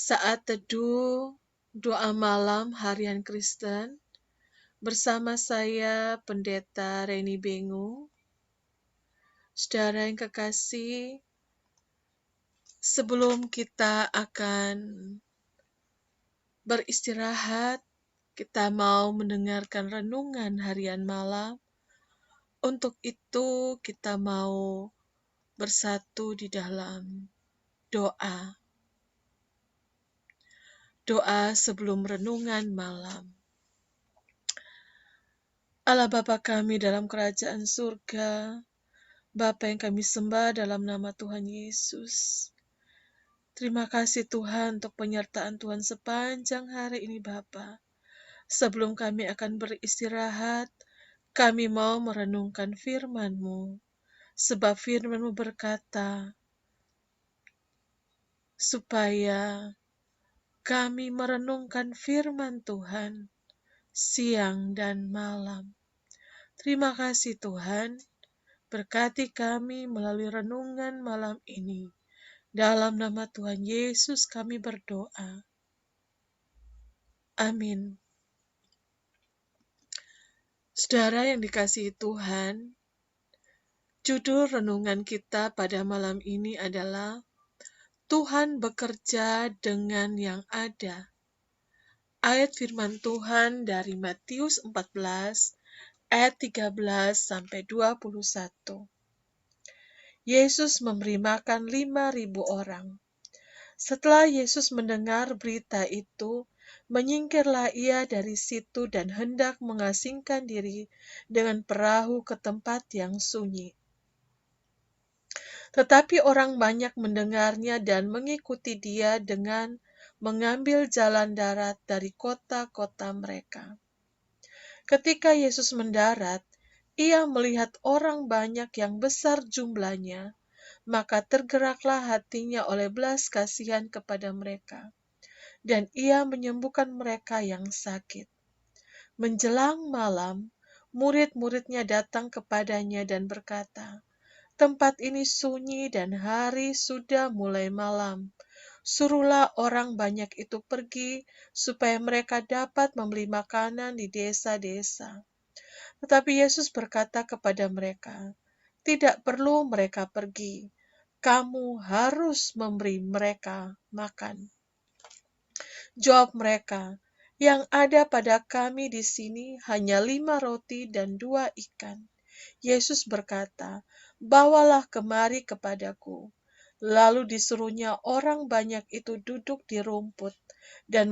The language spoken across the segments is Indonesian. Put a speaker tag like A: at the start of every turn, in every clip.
A: Saat teduh doa malam harian Kristen bersama saya Pendeta Reni Bengu. Saudara yang kekasih, sebelum kita akan beristirahat, kita mau mendengarkan renungan harian malam. Untuk itu kita mau bersatu di dalam doa. Doa sebelum renungan malam. Allah Bapa kami dalam kerajaan surga, Bapa yang kami sembah dalam nama Tuhan Yesus. Terima kasih Tuhan untuk penyertaan Tuhan sepanjang hari ini Bapa. Sebelum kami akan beristirahat, kami mau merenungkan firman-Mu. Sebab firman-Mu berkata, supaya kami merenungkan firman Tuhan siang dan malam. Terima kasih Tuhan, berkati kami melalui renungan malam ini. Dalam nama Tuhan Yesus kami berdoa. Amin. Saudara yang dikasihi Tuhan, judul renungan kita pada malam ini adalah Tuhan bekerja dengan yang ada. Ayat firman Tuhan dari Matius 14 ayat 13 sampai 21. Yesus memberi makan 5.000 orang. Setelah Yesus mendengar berita itu, menyingkirlah ia dari situ dan hendak mengasingkan diri dengan perahu ke tempat yang sunyi. Tetapi orang banyak mendengarnya dan mengikuti dia dengan mengambil jalan darat dari kota-kota mereka. Ketika Yesus mendarat, ia melihat orang banyak yang besar jumlahnya, maka tergeraklah hatinya oleh belas kasihan kepada mereka, dan ia menyembuhkan mereka yang sakit. Menjelang malam, murid-muridnya datang kepadanya dan berkata, "Tempat ini sunyi dan hari sudah mulai malam. Suruhlah orang banyak itu pergi, supaya mereka dapat membeli makanan di desa-desa." Tetapi Yesus berkata kepada mereka, "Tidak perlu mereka pergi. Kamu harus memberi mereka makan." Jawab mereka, "Yang ada pada kami di sini hanya 5 roti dan 2 ikan. Yesus berkata, "Bawalah kemari kepadaku." Lalu disuruhnya orang banyak itu duduk di rumput, dan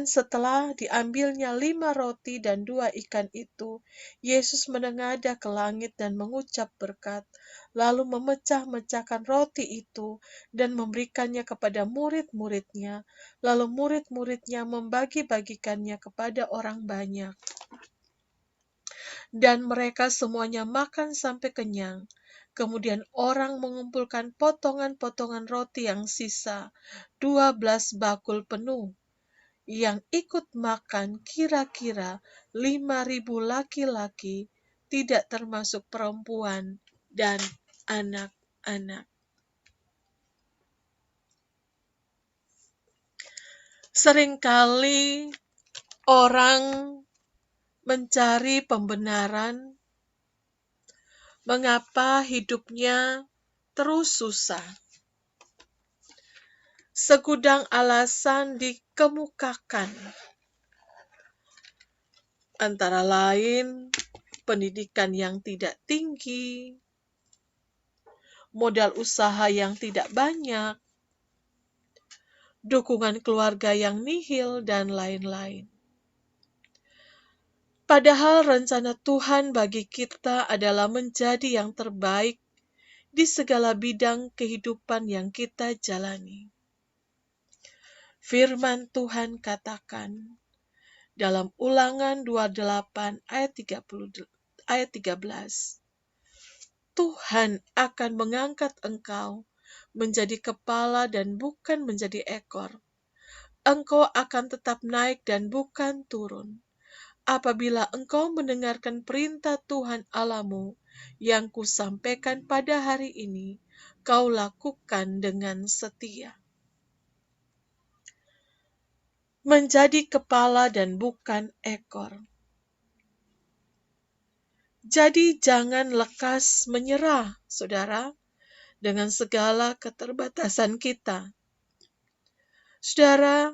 A: setelah diambilnya 5 roti dan 2 ikan itu, Yesus menengadah ke langit dan mengucap berkat, lalu memecah-mecahkan roti itu dan memberikannya kepada murid-muridnya, lalu murid-muridnya membagi-bagikannya kepada orang banyak. Dan mereka semuanya makan sampai kenyang. Kemudian orang mengumpulkan potongan-potongan roti yang sisa, 12 bakul penuh. Yang ikut makan kira-kira 5.000 laki-laki, tidak termasuk perempuan dan anak-anak. Seringkali orang mencari pembenaran mengapa hidupnya terus susah. Segudang alasan dikemukakan, antara lain pendidikan yang tidak tinggi, modal usaha yang tidak banyak, dukungan keluarga yang nihil, dan lain-lain. Padahal rencana Tuhan bagi kita adalah menjadi yang terbaik di segala bidang kehidupan yang kita jalani. Firman Tuhan katakan dalam Ulangan 28 ayat 13, Tuhan akan mengangkat engkau menjadi kepala dan bukan menjadi ekor. Engkau akan tetap naik dan bukan turun. Apabila engkau mendengarkan perintah Tuhan Allahmu yang kusampaikan pada hari ini, kau lakukan dengan setia. menjadi kepala dan bukan ekor. Jadi jangan lekas menyerah, saudara, dengan segala keterbatasan kita. Saudara,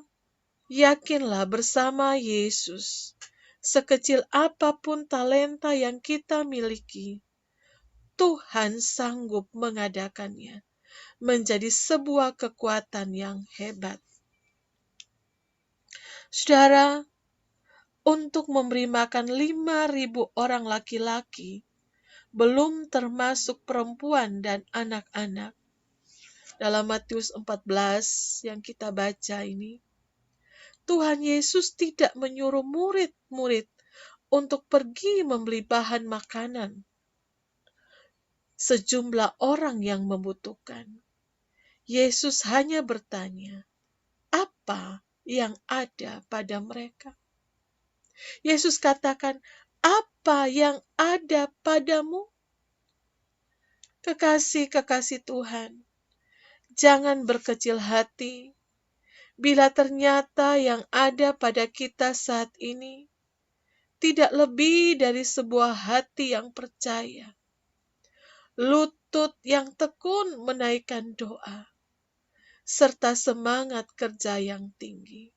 A: yakinlah bersama Yesus, sekecil apapun talenta yang kita miliki, Tuhan sanggup mengadakannya menjadi sebuah kekuatan yang hebat. Saudara, untuk memberi makan 5.000 orang laki-laki, belum termasuk perempuan dan anak-anak. Dalam Matius 14 yang kita baca ini, Tuhan Yesus tidak menyuruh murid-murid untuk pergi membeli bahan makanan sejumlah orang yang membutuhkan. Yesus hanya bertanya, apa yang ada pada mereka? Yesus katakan, apa yang ada padamu? Kekasih-kekasih Tuhan, jangan berkecil hati bila ternyata yang ada pada kita saat ini tidak lebih dari sebuah hati yang percaya, lutut yang tekun menaikkan doa, serta semangat kerja yang tinggi.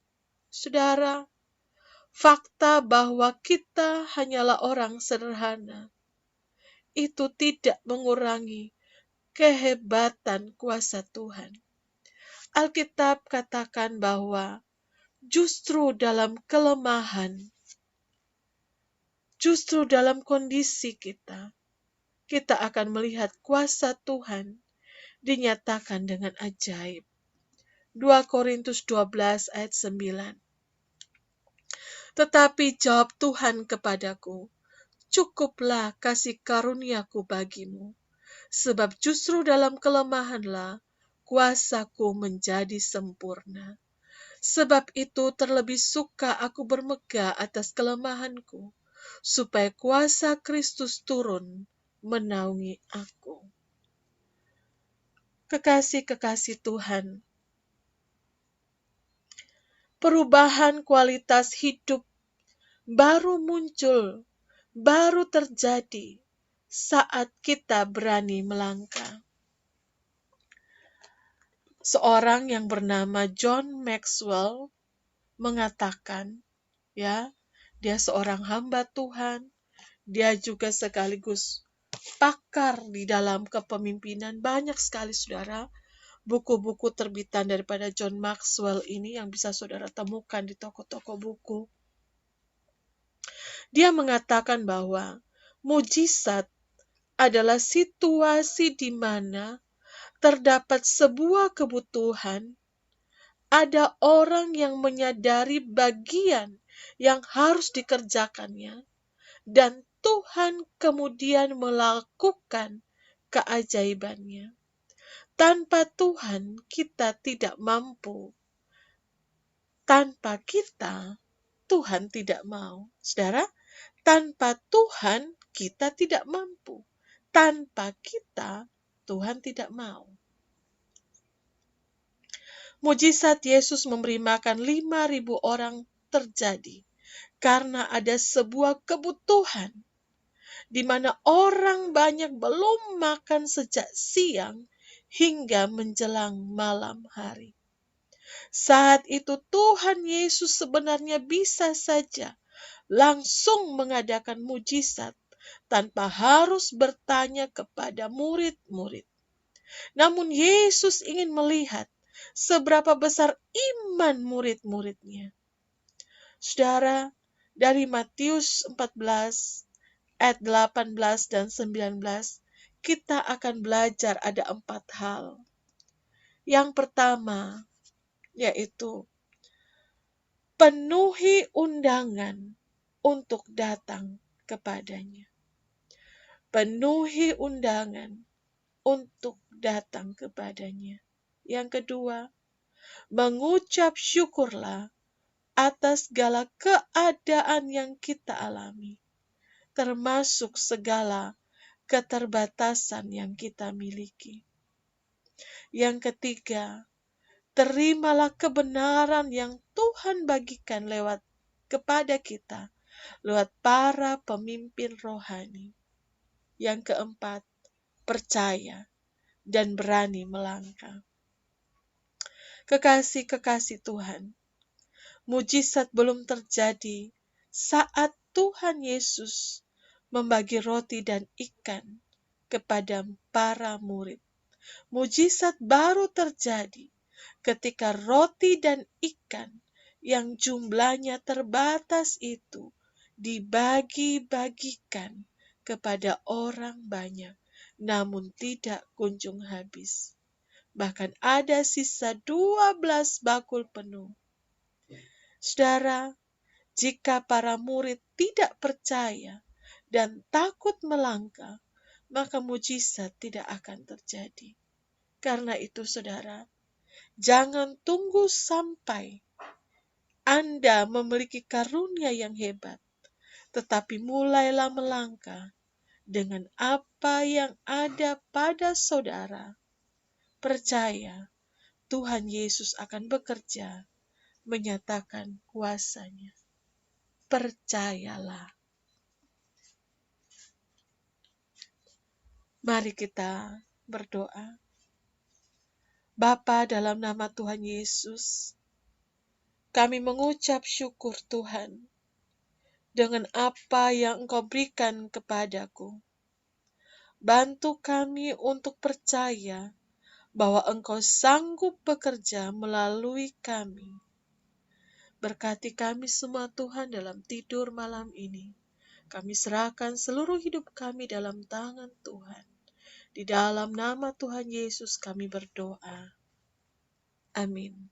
A: Saudara, fakta bahwa kita hanyalah orang sederhana itu tidak mengurangi kehebatan kuasa Tuhan. Alkitab katakan bahwa justru dalam kelemahan, justru dalam kondisi kita akan melihat kuasa Tuhan dinyatakan dengan ajaib. 2 Korintus 12 ayat 9. Tetapi jawab Tuhan kepadaku, cukuplah kasih karuniaku bagimu, sebab justru dalam kelemahanlah kuasaku menjadi sempurna. Sebab itu terlebih suka aku bermegah atas kelemahanku, supaya kuasa Kristus turun menaungi aku. Kekasih-kekasih Tuhan, perubahan kualitas hidup baru muncul, baru terjadi saat kita berani melangkah. Seorang yang bernama John Maxwell mengatakan, dia seorang hamba Tuhan, dia juga sekaligus pakar di dalam kepemimpinan. Banyak sekali, saudara, buku-buku terbitan daripada John Maxwell ini yang bisa saudara temukan di toko-toko buku. Dia mengatakan bahwa mujizat adalah situasi di mana terdapat sebuah kebutuhan, ada orang yang menyadari bagian yang harus dikerjakannya, dan Tuhan kemudian melakukan keajaibannya. Tanpa Tuhan kita tidak mampu. Tanpa kita, Tuhan tidak mau. Saudara, tanpa Tuhan kita tidak mampu. Tanpa kita, Tuhan tidak mau. Mujizat Yesus memberi makan 5.000 orang terjadi karena ada sebuah kebutuhan di mana orang banyak belum makan sejak siang hingga menjelang malam hari. Saat itu Tuhan Yesus sebenarnya bisa saja langsung mengadakan mujizat tanpa harus bertanya kepada murid-murid. Namun Yesus ingin melihat seberapa besar iman murid-muridnya. Saudara, dari Matius 14 ayat 18 dan 19, kita akan belajar ada 4 hal. Yang pertama, yaitu penuhi undangan untuk datang kepadanya. Penuhi undangan untuk datang kepadanya. Yang kedua, mengucap syukurlah atas segala keadaan yang kita alami, termasuk segala keterbatasan yang kita miliki. Yang ketiga, terimalah kebenaran yang Tuhan bagikan lewat kepada kita, lewat para pemimpin rohani. Yang keempat, percaya dan berani melangkah. Kekasih-kekasih Tuhan, mujizat belum terjadi saat Tuhan Yesus membagi roti dan ikan kepada para murid. Mujizat baru terjadi ketika roti dan ikan yang jumlahnya terbatas itu dibagi-bagikan kepada orang banyak, namun tidak kunjung habis. Bahkan ada sisa 12 bakul penuh. Saudara, jika para murid tidak percaya dan takut melangkah, maka mujizat tidak akan terjadi. Karena itu, saudara, jangan tunggu sampai Anda memiliki karunia yang hebat, tetapi mulailah melangkah dengan apa yang ada pada saudara. Percaya, Tuhan Yesus akan bekerja, menyatakan kuasa-Nya. Percayalah. Mari kita berdoa. Bapa, dalam nama Tuhan Yesus, kami mengucap syukur Tuhan dengan apa yang Engkau berikan kepadaku. Bantu kami untuk percaya bahwa Engkau sanggup bekerja melalui kami. Berkati kami semua Tuhan dalam tidur malam ini. Kami serahkan seluruh hidup kami dalam tangan Tuhan. Di dalam nama Tuhan Yesus kami berdoa. Amin.